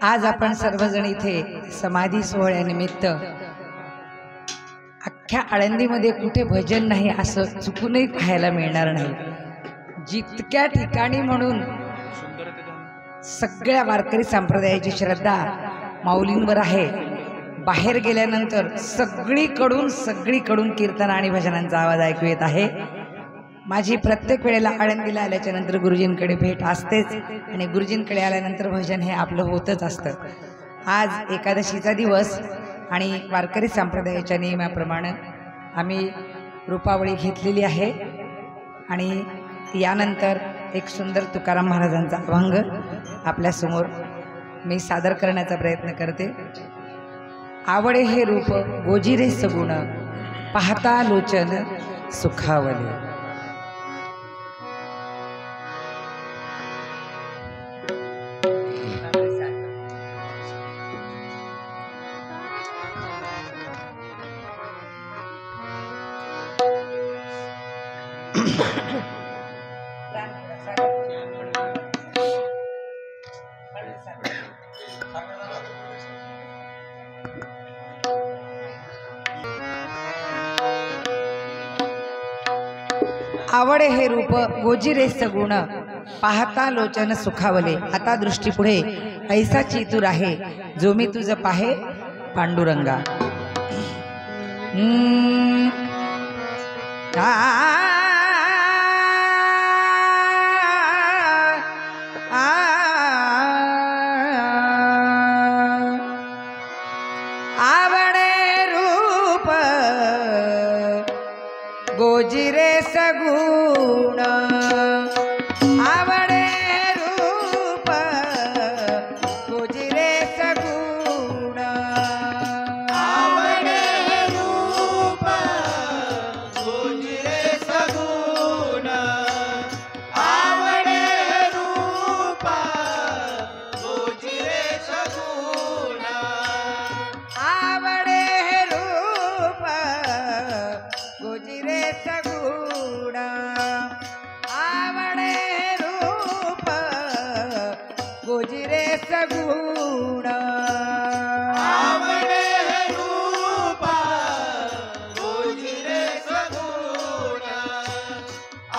आज आपण सर्वजण इथे समाधी सोहळ्यानिमित्त अख्ख्या आळंदीमध्ये कुठे भजन नाही असं चुकूनही पाहायला मिळणार नाही। जितक्या ठिकाणी म्हणून सगळ्या वारकरी संप्रदायाची श्रद्धा माऊलींवर आहे। बाहेर गेल्यानंतर सगळीकडून कीर्तन आणि भजनांचा आवाज ऐकू येत आहे। माझी प्रत्येक वेळेला आळंदीला आल्याच्या नंतर गुरुजींकडे भेट असतेच आणि गुरुजींकडे आल्यानंतर भजन हे आपलं होतच असतं। आज एकादशीचा दिवस आणि वारकरी संप्रदायाच्या नियमाप्रमाणे आम्ही रूपावळी घेतलेली आहे आणि यानंतर एक सुंदर तुकाराम महाराजांचा अभंग आपल्यासमोर मी सादर करण्याचा प्रयत्न करते। आवडे हे रूप गोजिरे सगुण पाहता लोचन सुखावले। आवडे हे रूप गोजिरे सगुण पाहता लोचन सुखावले। आता दृष्टी पुढे ऐसा चेतुर आहे जो मी तुझ पाहे पांडुरंगा। आवडे रूप गोजिरे सगुण आवडे रूप गोजिरे सगुण आवडे रूप गोजिरे सगुण आवडे रूप गोजिरे सगुण आवडे रूप गोजिरे सगुण आवडे रूप गोजिरे सगुण आवडे रूप गोजिरे सगुण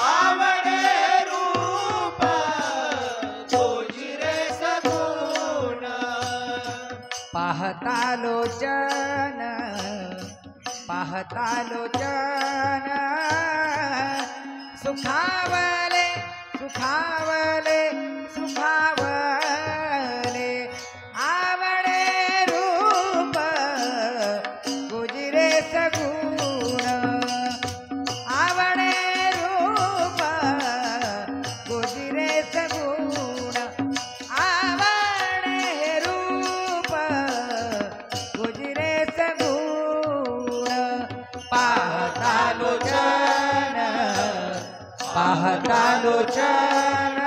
आवडे रूप गोजिरे सगुण पाहता लोचन सुखावले सुखावले सुखावले। आवडे रूप गोजिरे सगुण आवडे रूप गोजिरे सगुण आवडे रूप गोजिरे सगुण पाहता लोचन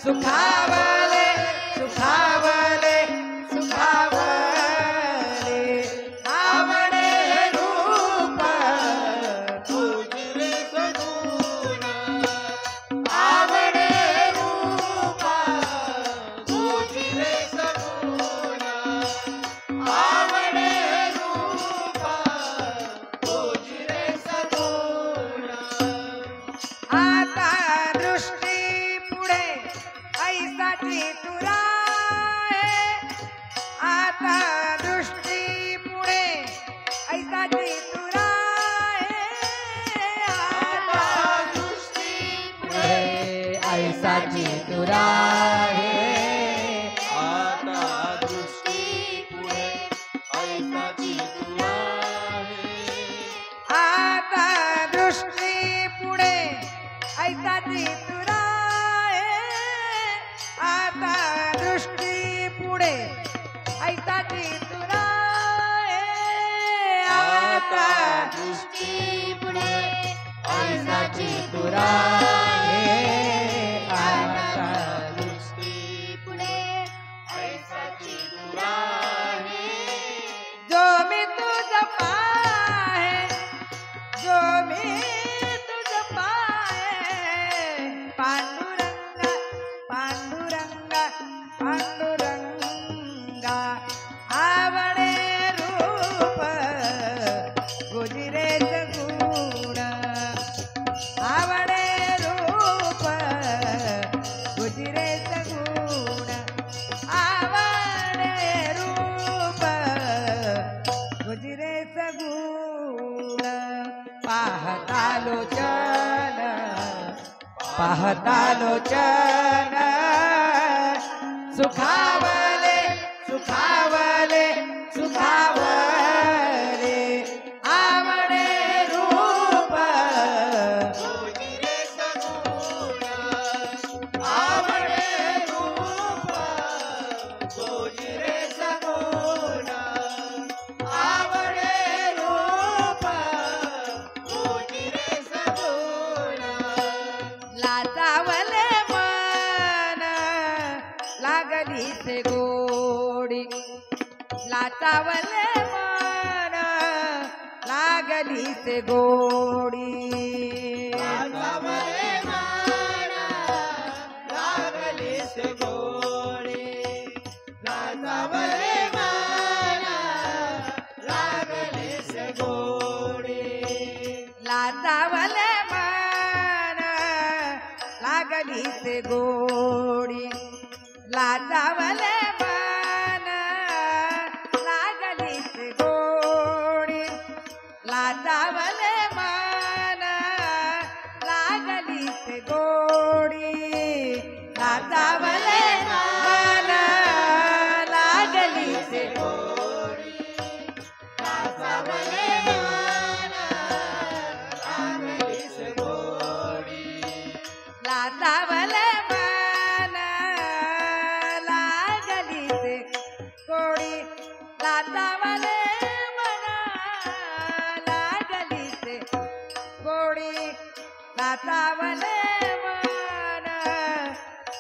सुखावले सुखावले सुखावले। आवडे रूप गोजिरे सगुण आवडे रूप गोजिरे सगुण आवडे रूप गोजिरे सगुण आता दृष्टी पुढे ऐसा चेतुरा आहे। आता दृष्टी पुढे ऐसा चेतुरा आहे। आता दृष्टी पुढे ऐसा चेतुरा आहे। आता दृष्टी पुढे ऐसा चेतुरा आता दृष्टी पुढे ऐसा चेतुरा आहे। आता दृष्टी पुढे ऐसा चेतुरा आहे। आता दृष्टी पुढे ऐसा चेतुरा आता दृष्टी पुढे ऐसा चेतुरा जो मी तुझ पाहे जो मी तुझ पाहे पांडुरंग पाहता लोचन सुखावले सुखावले सुखावले आवडे रूप तुझिरे सगुण आवडे रूप तुझिरे सगुण आवडे रूप तुझिरे सगुण लाचावले मन लागली से गोडी लाचावले मन लागली से गोडी लाचावले मन लागली से गोडी लाचावले मन लागली से गोडी लाचावले मन लागली से गोडी लाचावले मन लागली से गोडी लाचावले मन लागली से गोडी लाचावले मन लागली से गोडी लाचावले मन लागली से गोडी लाचावले मन लागली से गोडी लाचावले मन लागली से गोडी लाचावले मन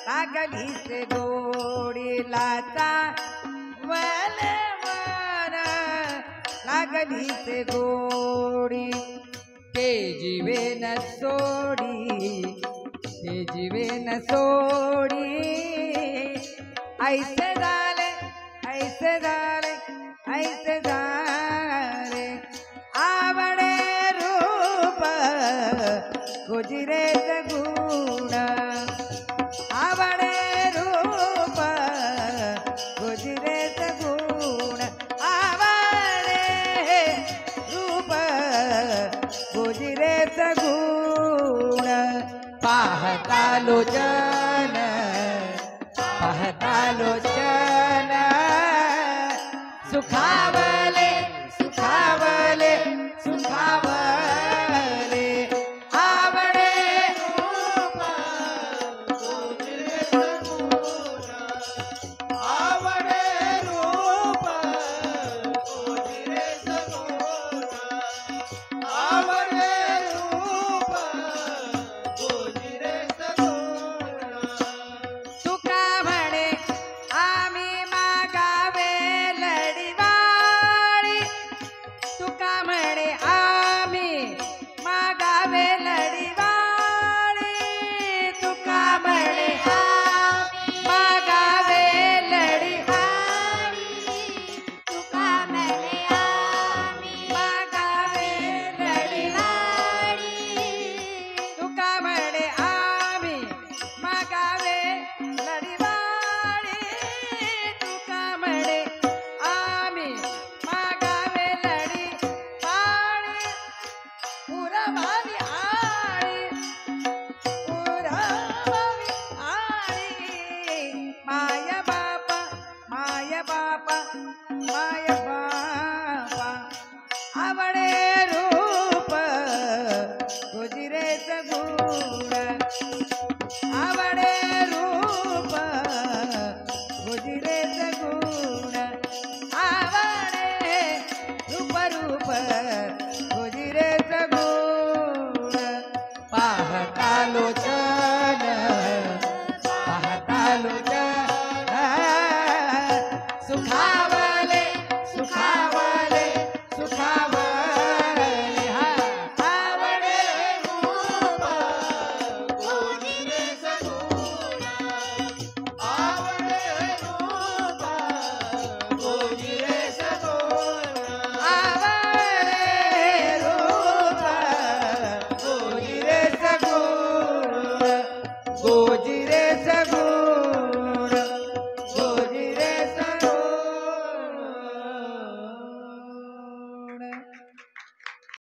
लागली से गोडी लाचावले मन लागली से गोडी ते जीवे न सोडी ते जीवे न सोडी ऐसे झाले ऐसे झाले ऐसे झाले आवडे रूप गुजरेच गुण आवडे रूप गुजरेच गुण आवडे रूप गुजरेच गुण पाहता लोचन पाहता लोचन सुखा